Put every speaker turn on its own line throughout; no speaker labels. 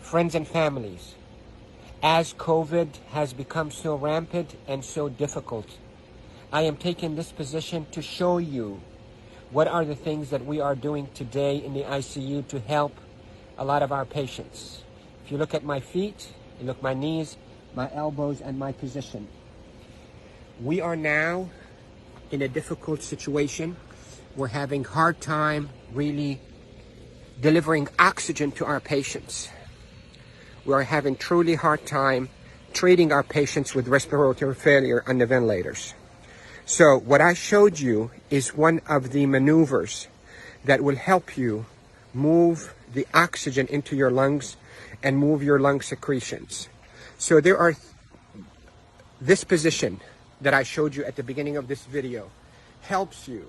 Friends and families, as COVID has become so rampant and so difficult, I am taking this position to show you what are the things that we are doing today in the ICU to help a lot of our patients. If you look at my feet, you look at my knees, my elbows, and my position. We are now in a difficult situation. We're having a hard time really delivering oxygen to our patients. We are having truly hard time treating our patients with respiratory failure on the ventilators. So what I showed you is one of the maneuvers that will help you move the oxygen into your lungs and move your lung secretions. So there are this position that I showed you at the beginning of this video helps you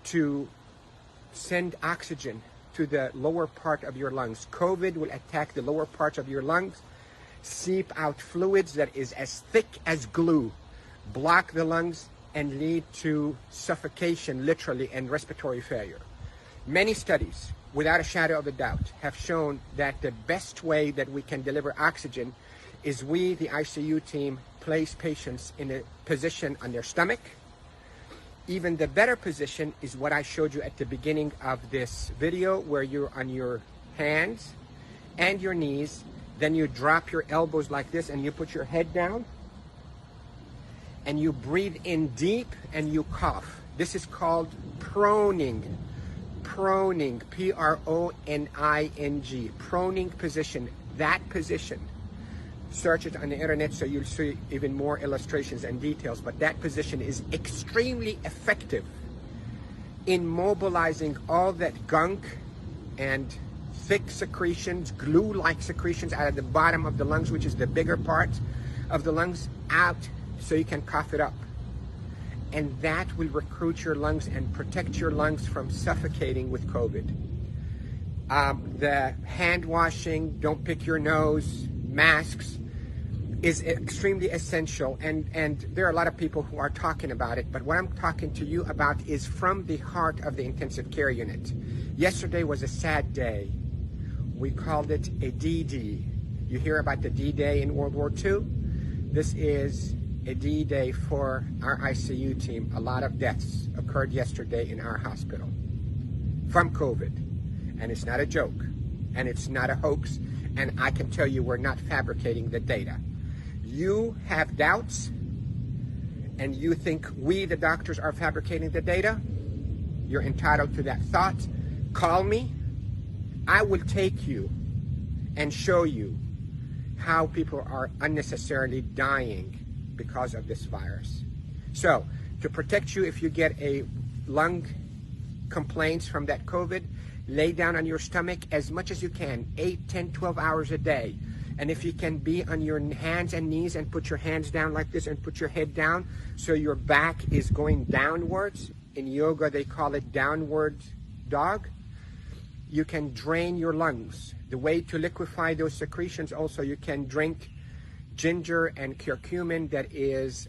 to send oxygen to the lower part of your lungs. COVID will attack the lower parts of your lungs, seep out fluids that is as thick as glue, block the lungs, and lead to suffocation, literally, and respiratory failure. Many studies, without a shadow of a doubt, have shown that the best way that we can deliver oxygen is we, the ICU team, place patients in a position on their stomach. Even the better position is what I showed you at the beginning of this video, where you're on your hands and your knees, then you drop your elbows like this and you put your head down and you breathe in deep and you cough. This is called proning. Proning, P-R-O-N-I-N-G, proning position. That position, search it on the internet so you'll see even more illustrations and details, but that position is extremely effective in mobilizing all that gunk and thick secretions, glue-like secretions out of the bottom of the lungs, which is the bigger part of the lungs, out so you can cough it up. And that will recruit your lungs and protect your lungs from suffocating with COVID. The hand washing, don't pick your nose, masks is extremely essential. And there are a lot of people who are talking about it, but what I'm talking to you about is from the heart of the intensive care unit. Yesterday was a sad day. We called it a D-Day. You hear about the D-Day in World War II? This is a D-Day for our ICU team. A lot of deaths occurred yesterday in our hospital from COVID. And it's not a joke, and it's not a hoax, and I can tell you we're not fabricating the data. You have doubts, and you think we, the doctors, are fabricating the data. You're entitled to that thought. Call me. I will take you and show you how people are unnecessarily dying because of this virus. So, to protect you if you get a lung complaints from that COVID, lay down on your stomach as much as you can, 8, 10, 12 hours a day. And if you can be on your hands and knees and put your hands down like this and put your head down so your back is going downwards. In yoga, they call it downward dog. You can drain your lungs. The way to liquefy those secretions also, you can drink ginger and curcumin that is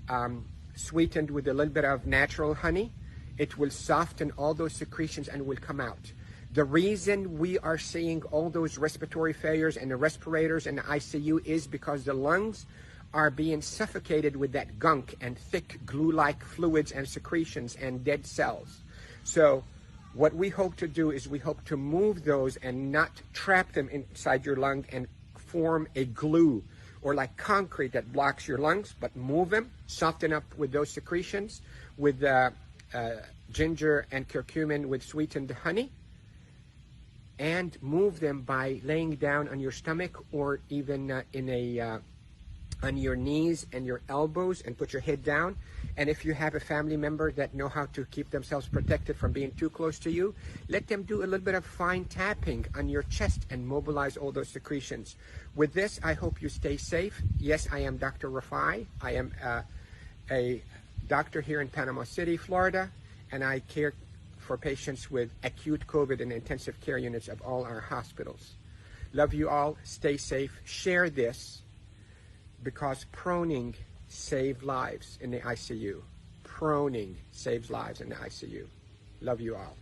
sweetened with a little bit of natural honey. It will soften all those secretions and will come out. The reason we are seeing all those respiratory failures and the respirators and the ICU is because the lungs are being suffocated with that gunk and thick glue-like fluids and secretions and dead cells. So what we hope to do is we hope to move those and not trap them inside your lung and form a glue or like concrete that blocks your lungs, but move them, soften up with those secretions with ginger and curcumin with sweetened honey, and move them by laying down on your stomach or even on your knees and your elbows and put your head down. And if you have a family member that know how to keep themselves protected from being too close to you, let them do a little bit of fine tapping on your chest and mobilize all those secretions. With this, I hope you stay safe. Yes, I am Dr. Rafai. I am a doctor here in Panama City, Florida, and I care for patients with acute COVID in intensive care units of all our hospitals. Love you all. Stay safe. Share this because proning saves lives in the ICU. proning saves lives in the ICU. Love you all.